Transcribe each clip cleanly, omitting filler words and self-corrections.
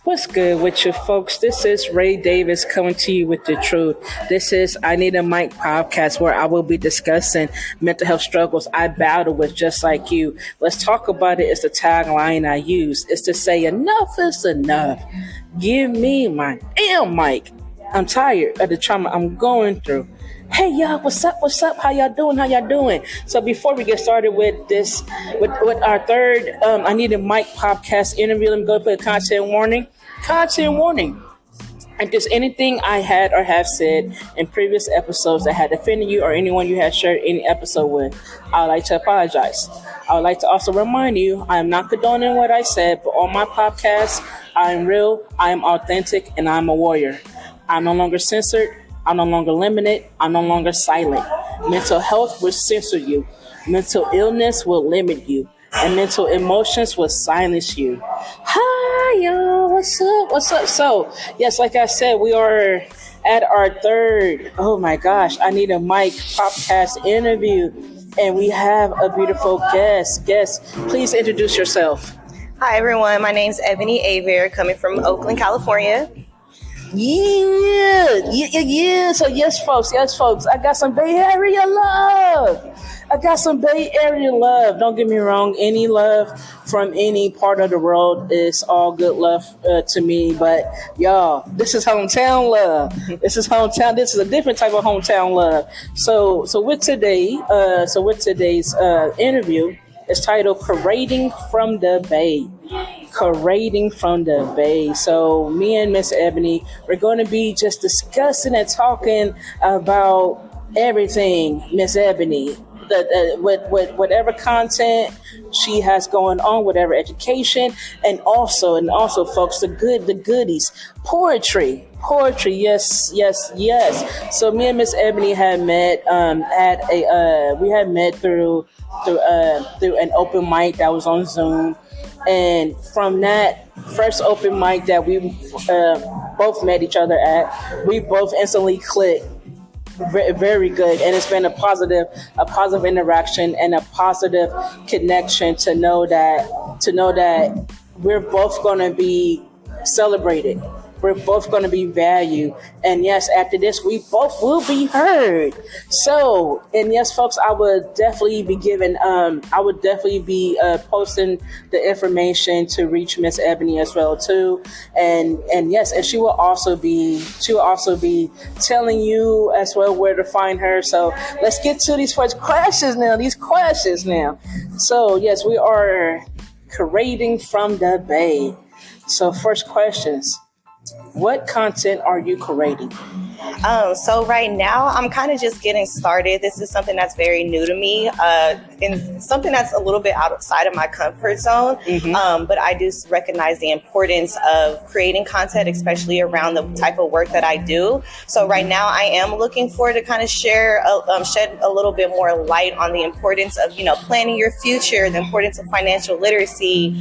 What's good with you folks? This is Ray Davis coming to you with the truth. This is I Need a Mic podcast where I will be discussing mental health struggles I battle with just like you. Let's talk about it is the tagline I use. It's to say enough is enough. Give me my damn mic. I'm tired of the trauma I'm going through. Hey y'all, what's up? How y'all doing? So before we get started with this, with our third I Need a Mic podcast interview, let me go put a content warning. If there's anything I had or have said in previous episodes that had offended you or anyone you had shared any episode with, I would like to apologize. I would like to also remind you, I am not condoning what I said, but on my podcast, I am real, I am authentic, and I'm a warrior. I'm no longer censored. I'm no longer limited. I'm no longer silent. Mental health will censor you. Mental illness will limit you. And mental emotions will silence you. Hi, y'all. What's up? So, yes, like I said, we are at our third, oh my gosh, I Need a Mic podcast interview. And we have a beautiful guest. Please introduce yourself. Hi, everyone. My name's Ebony coming from Oakland, California. Yeah. So yes, folks. I got some Bay Area love. Don't get me wrong. Any love from any part of the world is all good love to me. But y'all, this is hometown love. This is a different type of hometown love. So with today's interview, it's titled "Curating from the Bay." So me and Miss Ebony, we're going to be just discussing and talking about everything, Miss Ebony, with whatever content she has going on, whatever education, and also, folks, the goodies, poetry. Yes. So me and Miss Ebony had met through an open mic that was on Zoom. And from that first open mic that we both met each other at, we both instantly clicked. Very good, and it's been a positive interaction and a positive connection to know that we're both going to be celebrated. We're both going to be valued. And yes, after this, we both will be heard. So, and yes, folks, I would definitely be posting the information to reach Miss Ebony as well, too. And yes, and she will also be telling you as well where to find her. So let's get to these questions now. So yes, we are curating from the Bay. So first questions. What content are you curating? So right now, I'm kind of just getting started. This is something that's very new to me, and something that's a little bit outside of my comfort zone. Mm-hmm. But I do recognize the importance of creating content, especially around the type of work that I do. So right now, I am looking forward to kind of shed a little bit more light on the importance of, planning your future, the importance of financial literacy,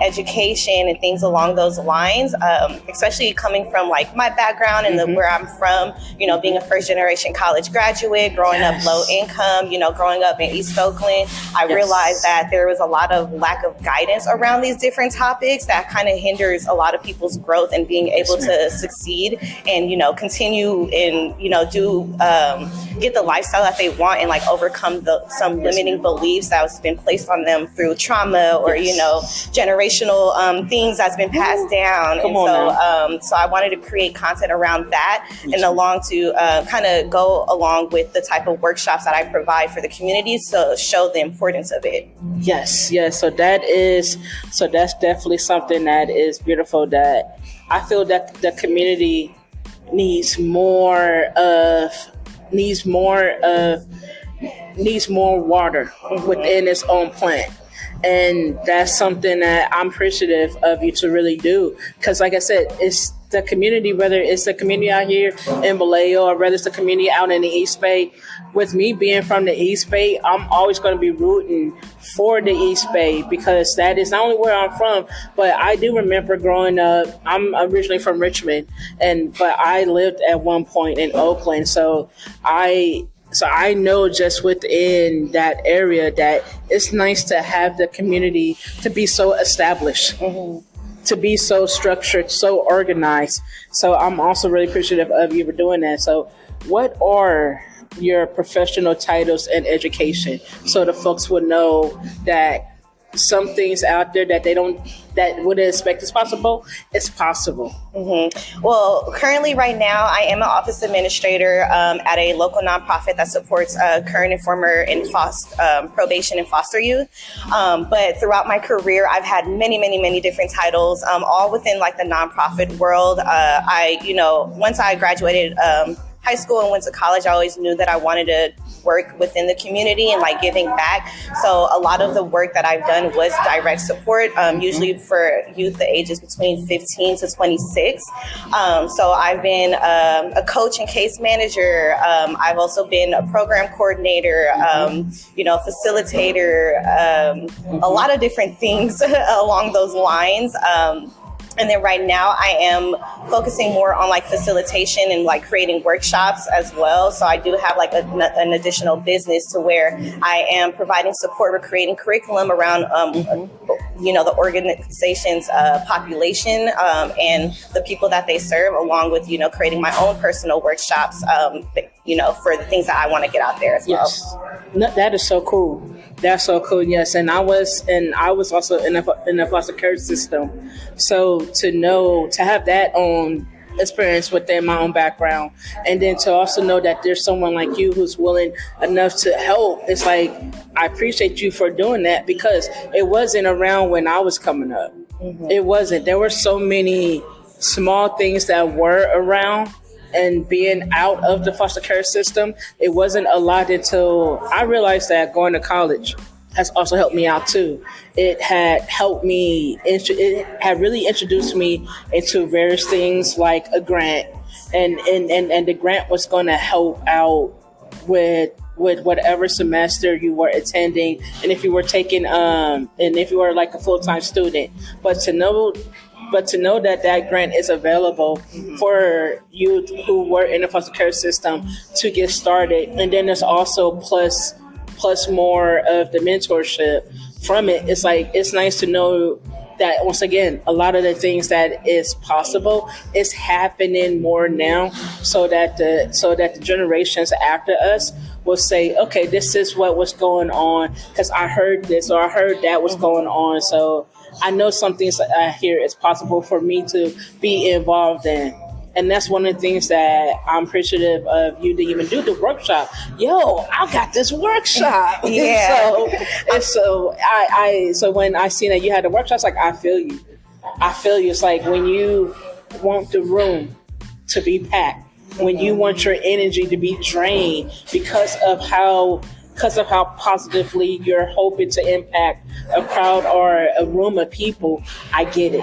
education, and things along those lines, especially coming from like my background and where I'm from. Being a first generation college graduate, growing up low income, growing up in East Oakland, I realized that there was a lot of lack of guidance around these different topics that kind of hinders a lot of people's growth and being able to succeed and, continue and, get the lifestyle that they want and like overcome some limiting beliefs that's been placed on them through trauma or, generational things that's been passed down. So I wanted to create content around that and along to kind of go along with the type of workshops that I provide for the community to show the importance of it. Yes. So that's definitely something that is beautiful that I feel that the community needs more water within its own plant. And that's something that I'm appreciative of you to really do. Because like I said, it's the community, whether it's the community out here in Vallejo or whether it's the community out in the East Bay. With me being from the East Bay, I'm always going to be rooting for the East Bay because that is not only where I'm from, but I do remember growing up. I'm originally from Richmond, but I lived at one point in Oakland. So I So I know just within that area that it's nice to have the community to be so established, to be so structured, so organized. So I'm also really appreciative of you for doing that. So what are your professional titles and education, so the folks would know that some things out there that that wouldn't expect is possible, it's possible? Well, currently right now, I am an office administrator at a local nonprofit that supports current and former probation and foster youth. But throughout my career, I've had many different titles, all within like the nonprofit world. Once I graduated high school and went to college, I always knew that I wanted to work within the community and like giving back. So a lot of the work that I've done was direct support, usually for youth the ages between 15 to 26. So I've been a coach and case manager. I've also been a program coordinator, facilitator, a lot of different things along those lines. And then right now I am focusing more on like facilitation and like creating workshops as well. So I do have like an additional business to where I am providing support with creating curriculum around, the organization's population and the people that they serve, along with, creating my own personal workshops, for the things that I want to get out there as well. No, that is so cool. That's so cool. Yes. And I was also in the foster care system. So to have that own experience within my own background, and then to also know that there's someone like you who's willing enough to help, it's like, I appreciate you for doing that, because it wasn't around when I was coming up. It wasn't. There were so many small things that were around. And being out of the foster care system, it wasn't a lot until I realized that going to college has also helped me out too. It had helped me, it had really introduced me into various things like a grant. And the grant was going to help out with whatever semester you were attending, and if you were taking, and if you were like a full-time student. But to know that grant is available for youth who were in the foster care system to get started. And then there's also plus more of the mentorship from it. It's like, it's nice to know that, once again, a lot of the things that is possible is happening more now, so that the generations after us will say, okay, this is what was going on because I heard this or I heard that was going on. So I know some things here is possible for me to be involved in. And that's one of the things that I'm appreciative of you to even do the workshop. Yo, I got this workshop. Yeah. So when I seen that you had a workshop, it's like, I feel you. It's like when you want the room to be packed, when you want your energy to be drained because of how positively you're hoping to impact a crowd or a room of people, I get it.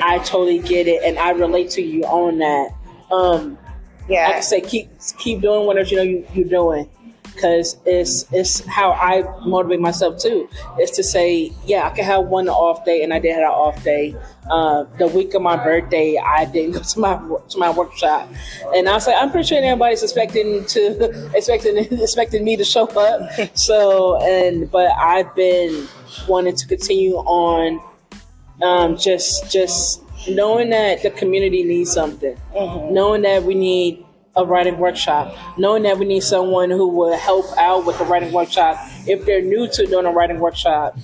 I totally get it, and I relate to you on that. Like I say, keep doing whatever you're doing, because it's how I motivate myself too. Is to say, I can have one off day, and I did have an off day. The week of my birthday, I didn't go to my workshop, and I was like, I'm pretty sure everybody's expecting me to show up. So, but I've been wanting to continue on, just knowing that the community needs something, knowing that we need a writing workshop, knowing that we need someone who will help out with the writing workshop if they're new to doing a writing workshop.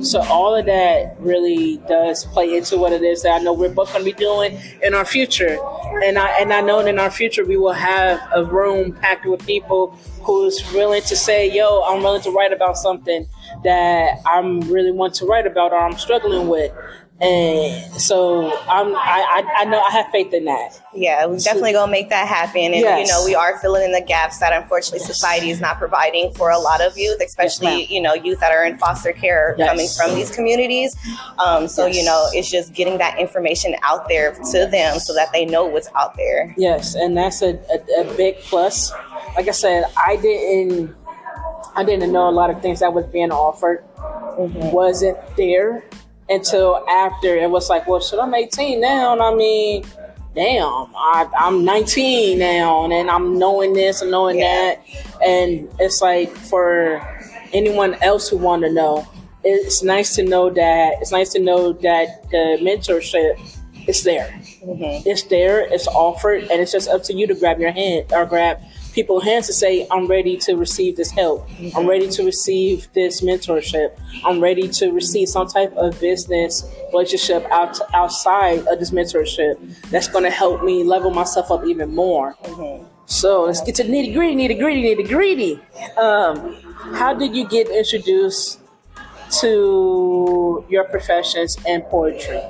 So all of that really does play into what it is that I know we're both going to be doing in our future. And I know in our future we will have a room packed with people who's willing to say, yo, I'm willing to write about something that I'm really want to write about or I'm struggling with. And so I know I have faith in that. Yeah, we're definitely going to make that happen. And, yes. We are filling in the gaps that unfortunately society is not providing for a lot of youth, especially, youth that are in foster care coming from these communities. It's just getting that information out there to them so that they know what's out there. Yes, and that's a big plus. Like I said, I didn't know a lot of things that was being offered wasn't there until after. It was like, well, shit, I'm 18 now, and I mean, damn, I'm 19 now, and I'm knowing this and knowing that. And it's like, for anyone else who want to know, it's nice to know that the mentorship is there. It's there, it's offered, and it's just up to you to grab your hand or grab people's hands to say, I'm ready to receive this help. I'm ready to receive this mentorship. I'm ready to receive some type of business relationship outside of this mentorship that's going to help me level myself up even more. So let's get to nitty gritty. How did you get introduced to your professions and poetry?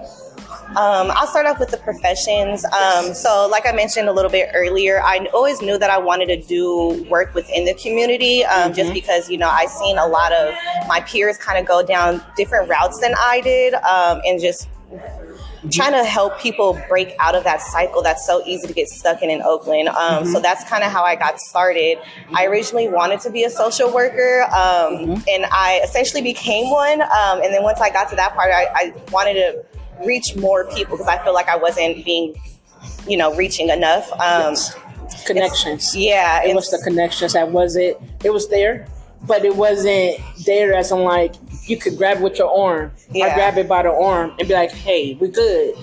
I'll start off with the professions. So like I mentioned a little bit earlier, I always knew that I wanted to do work within the community, just because, I've seen a lot of my peers kind of go down different routes than I did, and just trying to help people break out of that cycle that's so easy to get stuck in Oakland. So that's kind of how I got started. I originally wanted to be a social worker, and I essentially became one. And then once I got to that part, I wanted to reach more people because I feel like I wasn't being, reaching enough. Connections. It was the connections that wasn't, it was there, but it wasn't there as in like, you could grab it with your arm. I grab it by the arm and be like, hey, we're good.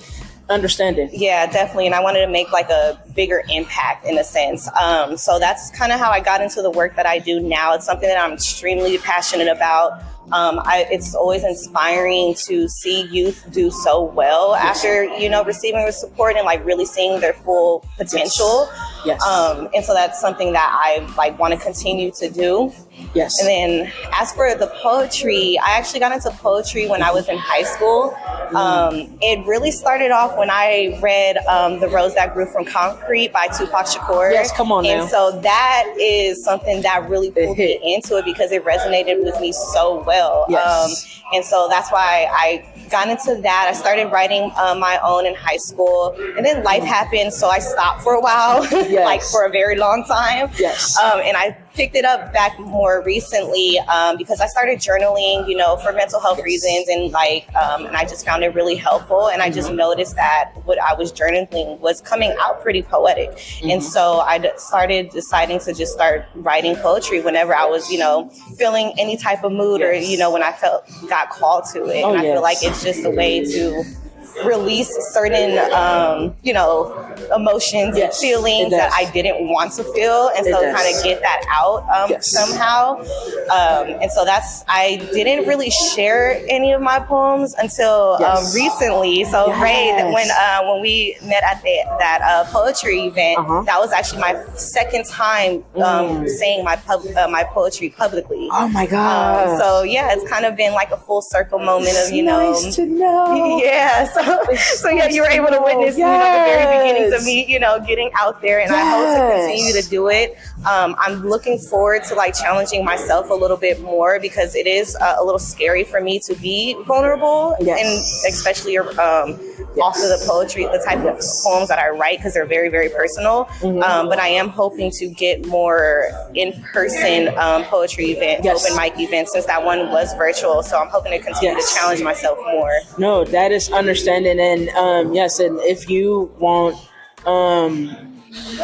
Understanding. Yeah, definitely. And I wanted to make like a bigger impact in a sense. So that's kind of how I got into the work that I do now. It's something that I'm extremely passionate about. It's always inspiring to see youth do so well after, receiving the support and like really seeing their full potential. Yes. And so that's something that I want to continue to do. Yes. And then as for the poetry, I actually got into poetry when I was in high school. It really started off when I read The Rose That Grew From Concrete by Tupac Shakur. Yes, come on now. And so that is something that really pulled me into it because it resonated with me so well. Yes. And so that's why I got into that. I started writing my own in high school, and then life happened, so I stopped for a while, like for a very long time. Yes. And I picked it up back more recently because I started journaling, for mental health reasons, and and I just found it really helpful. And I just noticed that what I was journaling was coming out pretty poetic. And so I started deciding to just start writing poetry whenever I was, feeling any type of mood or, when I got called to it. And I feel like it's just a way to release certain, emotions and feelings that I didn't want to feel. And so kind of get that out somehow. And so I didn't really share any of my poems until recently. So when we met at that poetry event, that was actually my second time saying my poetry publicly. Oh my God. So it's kind of been like a full circle moment of, nice to know. Yeah. So you were able to witness, the very beginnings of me, getting out there, and I hope to continue to do it. I'm looking forward to like challenging myself a little bit more because it is a little scary for me to be vulnerable, and especially off of the poetry, the type of poems that I write, because they're very, very personal. But I am hoping to get more in-person poetry events, open mic events, since that one was virtual. So I'm hoping to continue to challenge myself more. No, that is understanding. And and if you want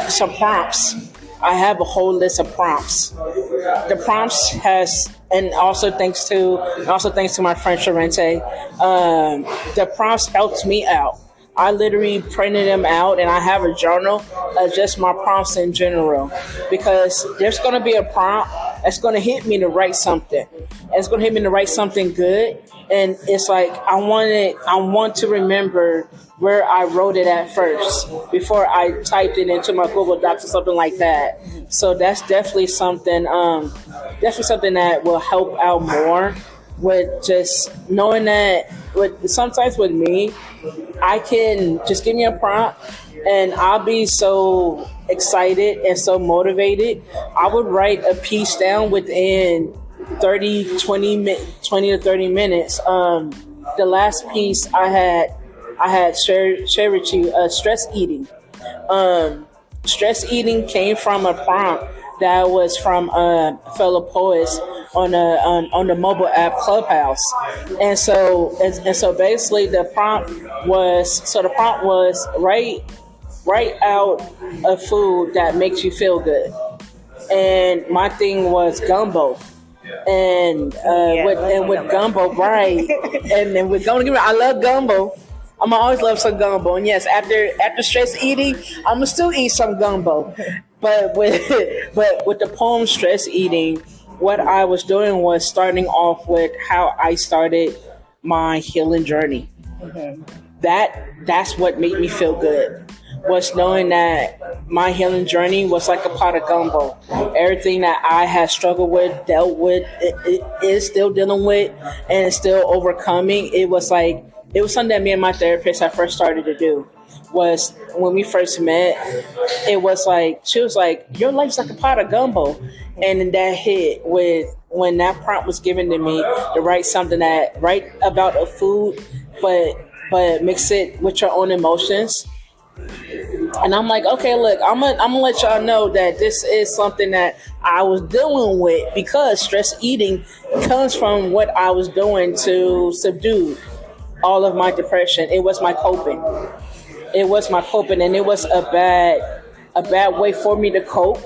some prompts, I have a whole list of prompts. The prompts and also thanks to my friend Sharente, the prompts helped me out. I literally printed them out, and I have a journal of just my prompts in general, because there's going to be a prompt that's going to hit me to write something. It's going to hit me to write something good, and it's like I want to remember where I wrote it at first before I typed it into my Google Docs or something like that. So that's definitely something that will help out more with just knowing that. Sometimes with me, I can just give me a prompt and I'll be so excited and so motivated. I would write a piece down within 20 to 30 minutes. The last piece I had shared with you, stress eating. Stress eating came from a prompt that was from fellow poets on the mobile app Clubhouse, and so basically the prompt was write write out a food that makes you feel good. And my thing was gumbo. And with gumbo, right? And then with gumbo, I love gumbo. I'm always love some gumbo. And yes, after stress eating, I'm gonna still eat some gumbo. But with the poem stress eating, what I was doing was starting off with how I started my healing journey. Mm-hmm. That's what made me feel good. Was knowing that my healing journey was like a pot of gumbo. Everything that I had struggled with, dealt with, it is still dealing with, and still overcoming. It was something that me and my therapist had first started to do. Was when we first met, it was like, she was like, your life's like a pot of gumbo. And then that hit with when that prompt was given to me to write something about a food, but mix it with your own emotions. And I'm like, okay, look, I'm gonna let y'all know that this is something that I was dealing with, because stress eating comes from what I was doing to subdue all of my depression. It was my coping. And it was a bad way for me to cope.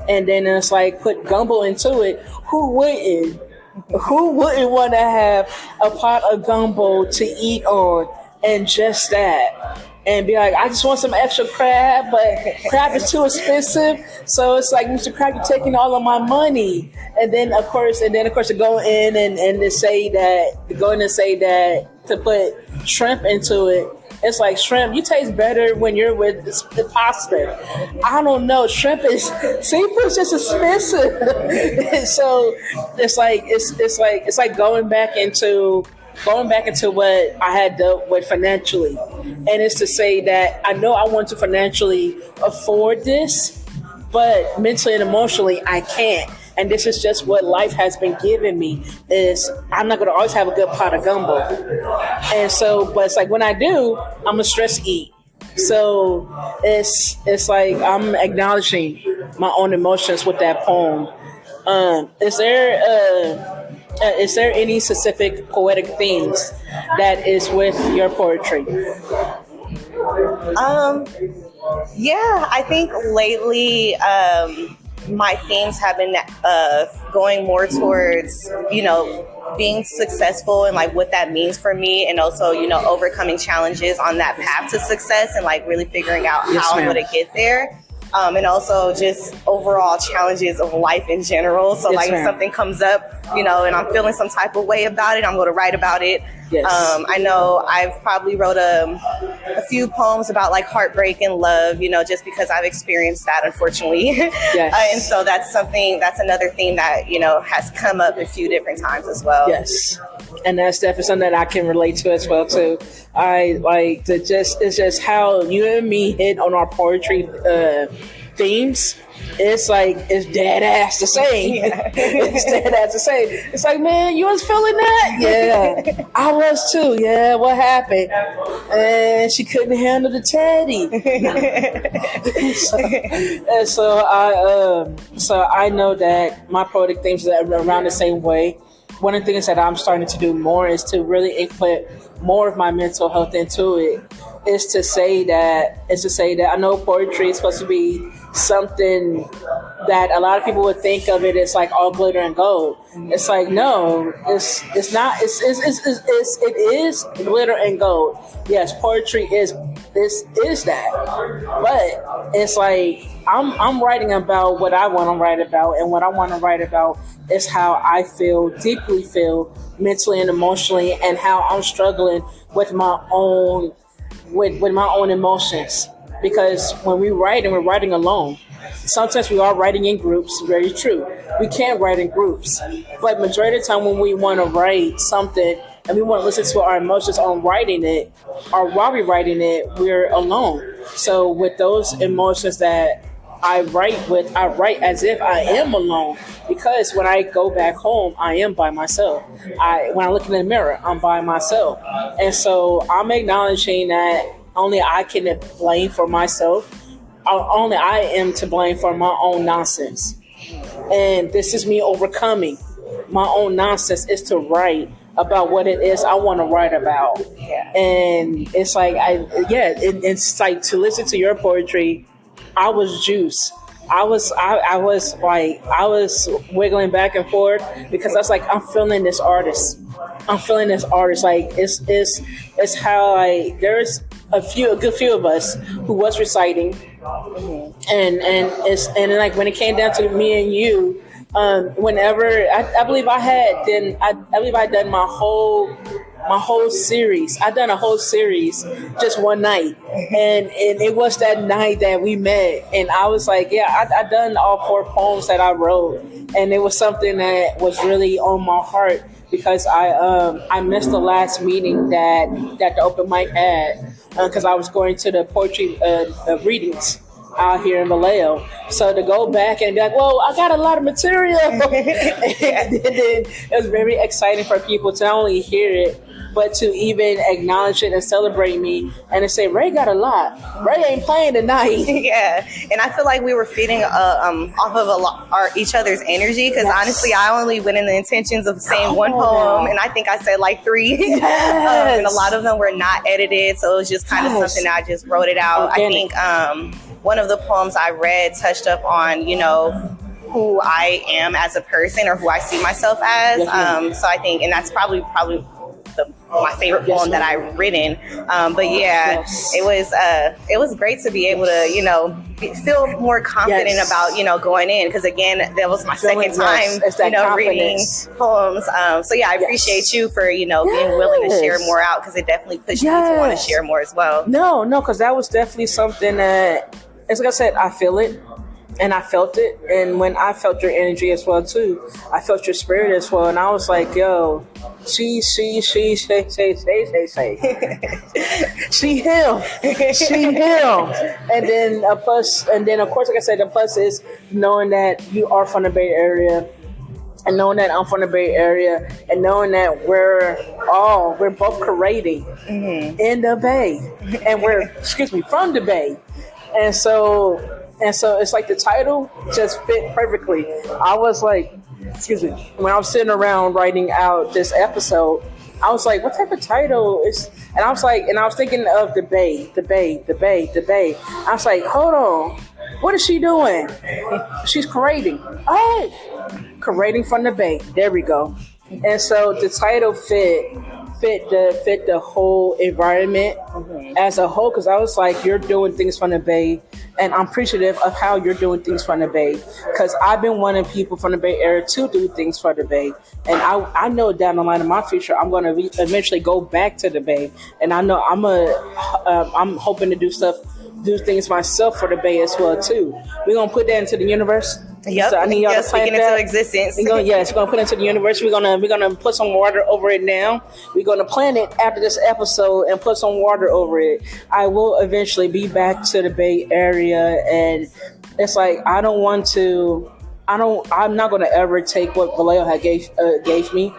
And then it's like, put gumbo into it. Who wouldn't want to have a pot of gumbo to eat on, and just that? And be like, I just want some extra crab, but crab is too expensive. So it's like, Mr. Crab, you're taking all of my money. And then of course to go in and to say that, to put shrimp into it. It's like, shrimp, you taste better when you're with the pasta. I don't know. Seafood's just expensive. So it's like going back into what I had dealt with financially. And it's to say that I know I want to financially afford this, but mentally and emotionally I can't. And this is just what life has been giving me, is I'm not going to always have a good pot of gumbo. And so, but it's like, when I do, I'm a stress eat. So it's like I'm acknowledging my own emotions with that poem. Is there any specific poetic themes that is with your poetry? Yeah, I think lately my themes have been going more towards, being successful and like what that means for me, and also, overcoming challenges on that path to success, and like really figuring out how I'm going to get there. And also just overall challenges of life in general. So if something comes up, and I'm feeling some type of way about it, I'm going to write about it. Yes. I know I've probably wrote a few poems about like heartbreak and love, just because I've experienced that, unfortunately. Yes. And so that's another theme that, has come up a few different times as well. Yes. And that's definitely something that I can relate to as well too. It's just how you and me hit on our poetry themes. It's like, it's dead ass the same. Yeah. It's dead ass the same. It's like, man, you was feeling that? Yeah, I was too. Yeah, what happened? And she couldn't handle the teddy. So I know that my poetic themes are around the same way. One of the things that I'm starting to do more is to really input more of my mental health into it. Is to say that I know poetry is supposed to be something that a lot of people would think of it as like all glitter and gold. It's like, no, it's not. It is glitter and gold. Yes, poetry is that, but it's like I'm writing about what I want to write about, and what I want to write about is how I deeply feel mentally and emotionally, and how I'm struggling with my own emotions. Because when we write, and we're writing alone, sometimes we are writing in groups. Very true. We can't write in groups, but majority of the time when we want to write something and we want to listen to our emotions on writing it, or while we're writing it, we're alone. So with those emotions that I write as if I am alone, because when I go back home, I am by myself. When I look in the mirror, I'm by myself. And so I'm acknowledging that only I can blame for myself. Only I am to blame for my own nonsense. And this is me overcoming my own nonsense, is to write about what it is I want to write about. Yeah. And it's like, it's like to listen to your poetry, I was juiced. I was wiggling back and forth because I was like, I'm feeling this artist. Like it's how there's a good few of us who was reciting, and like when it came down to me and you, whenever I believe I had done my whole series. I done a whole series just one night, and it was that night that we met, and I was like, I done all 4 poems that I wrote, and it was something that was really on my heart because I missed the last meeting that the open mic had because I was going to the poetry readings out here in Vallejo. So to go back and be like, whoa, I got a lot of material. And then it was very exciting for people to not only hear it, but to even acknowledge it and celebrate me and to say, Ray got a lot. Ray ain't playing tonight. Yeah. And I feel like we were feeding off of each other's energy because honestly, I only went in the intentions of saying one poem and I think I said like 3. And a lot of them were not edited. So it was just kind of something I just wrote it out. Organic. I think one of the poems I read touched up on, who I am as a person or who I see myself as. So I think, and that's probably my favorite poem that I've written. It was great to be able to, feel more confident about, going in. Because again, that was my second time, reading poems. I appreciate you for, being willing to share more out because it definitely pushed me to want to share more as well. No, because that was definitely something that, as like I said, I feel it. And I felt it, and when I felt your energy as well too, I felt your spirit as well, and I was like, "Yo, she, say, she him." And then of course, like I said, the plus is knowing that you are from the Bay Area, and knowing that I'm from the Bay Area, and knowing that we're both creating in the Bay, and we're from the Bay, and so it's like the title just fit perfectly. I was like, when I was sitting around writing out this episode, I was like, what type of title is, and I was thinking of the Bay. I was like, hold on, what is she doing? She's creating. Oh, creating from the Bay. There we go. And so the title fit the whole environment as a whole, because I was like, you're doing things from the Bay, and I'm appreciative of how you're doing things from the Bay, because I've been wanting people from the Bay Area to do things for the Bay, and I know down the line of my future I'm going to eventually go back to the Bay, and I know I'm hoping to do things myself for the Bay as well too. We're going to put that into the universe. Yep. So I need y'all to plant into existence. We're gonna put it into the universe. We're gonna put some water over it now. We're gonna plant it after this episode and put some water over it. I will eventually be back to the Bay Area, and it's like I'm not gonna ever take what Vallejo had gave me.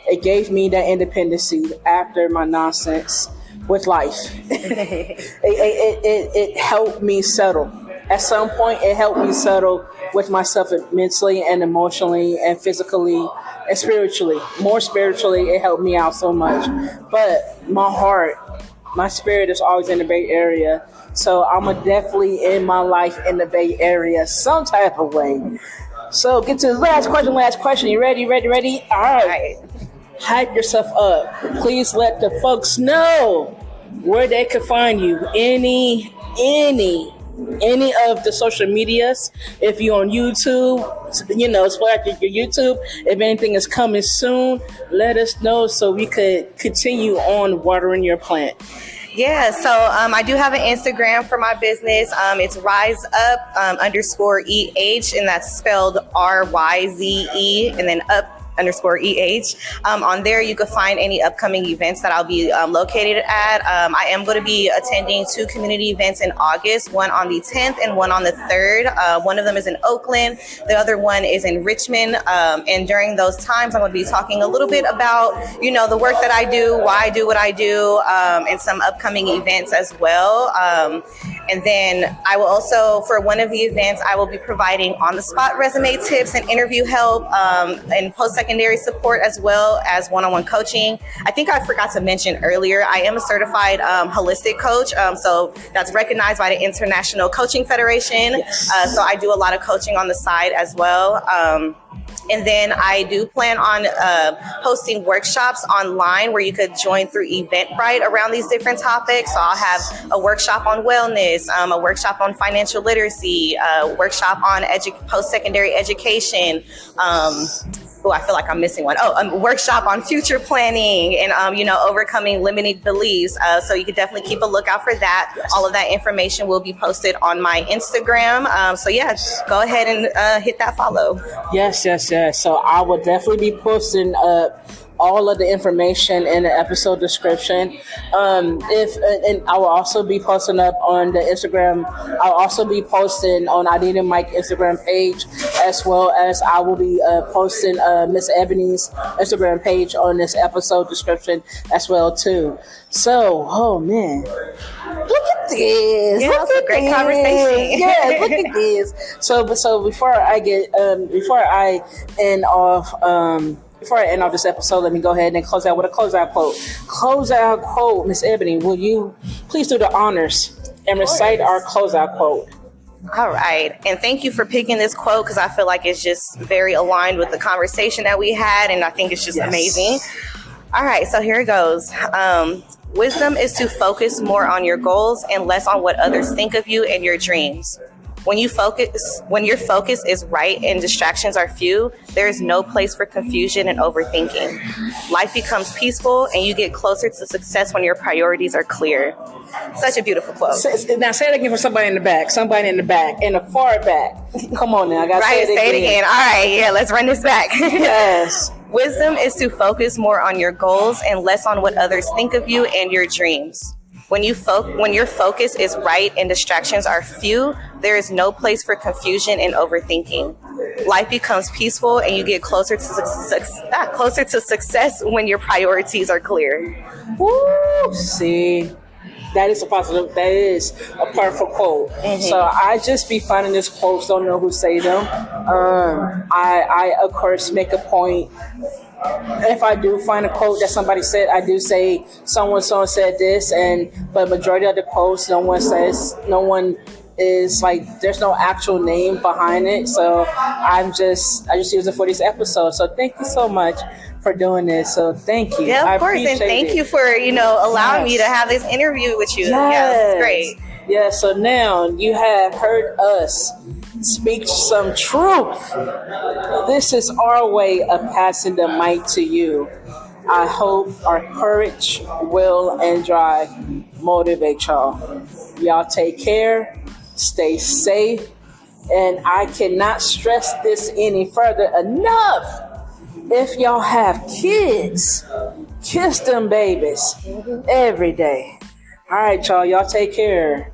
It gave me that independency after my nonsense with life. It helped me settle. At some point, it helped me settle with myself mentally and emotionally and physically and spiritually. More spiritually, it helped me out so much. But my spirit is always in the Bay Area. So I'm definitely in my life in the Bay Area some type of way. So get to the last question. You ready? All right. Hype yourself up. Please let the folks know where they can find you. Any of the social medias. If you're on YouTube, splash your YouTube. If anything is coming soon, let us know so we could continue on watering your plant. Yeah, so I do have an Instagram for my business. It's riseup_EH, and that's spelled RYZE, and then up _EH. On there, you can find any upcoming events that I'll be located at. I am going to be attending 2 community events in August, one on the 10th and one on the 3rd. One of them is in Oakland. The other one is in Richmond. And during those times, I'm going to be talking a little bit about, the work that I do, why I do what I do, and some upcoming events as well. And then I will also, for one of the events, I will be providing on-the-spot resume tips and interview help and post-secondary support, as well as one-on-one coaching. I think I forgot to mention earlier, I am a certified holistic coach. So that's recognized by the International Coaching Federation. Yes. So I do a lot of coaching on the side as well. And then I do plan on hosting workshops online where you could join through Eventbrite around these different topics. So I'll have a workshop on wellness, a workshop on financial literacy, a workshop on post-secondary education. I feel like I'm missing one. A workshop on future planning and, overcoming limiting beliefs. So you could definitely keep a lookout for that. Yes. All of that information will be posted on my Instagram. So go ahead and hit that follow. Yes. So I will definitely be posting all of the information in the episode description. And I will also be posting up on the Instagram. I'll also be posting on I Need a Mic Instagram page, as well as I will be posting Miss Ebony's Instagram page on this episode description as well too. So, oh man, look at this! Yeah, that's a great conversation. Yeah, look at this. So before I end off this episode, let me go ahead and close out with a closeout quote. Closeout quote, Miss Ebony, will you please do the honors and recite our closeout quote? All right. And thank you for picking this quote, because I feel like it's just very aligned with the conversation that we had, and I think it's just amazing. All right. So here it goes. Wisdom is to focus more on your goals and less on what others think of you and your dreams. When your focus is right and distractions are few, there is no place for confusion and overthinking. Life becomes peaceful and you get closer to success when your priorities are clear. Such a beautiful quote. Now say it again for somebody in the back, in the far back. Come on now, I got to say it again. All right, yeah, let's run this back. Yes. Wisdom is to focus more on your goals and less on what others think of you and your dreams. When your focus is right and distractions are few, there is no place for confusion and overthinking. Life becomes peaceful and you get closer to success when your priorities are clear. Woo! See, that is a positive. That is a powerful quote. Mm-hmm. So I just be finding these quotes. Don't know who say them. I of course make a point. If I do find a quote that somebody said, I do say someone said this, but majority of the quotes, no one is like, there's no actual name behind it. So I just use it for this episode. So thank you so much for doing this. So thank you. Yeah, of course. And thank you for, allowing me to have this interview with you. Yes. Yeah, this is great. Yeah, so now you have heard us speak some truth. This is our way of passing the mic to you. I hope our courage, will, and drive motivate y'all. Y'all take care, stay safe, and I cannot stress this any further enough. If y'all have kids, kiss them babies every day. All right, y'all take care.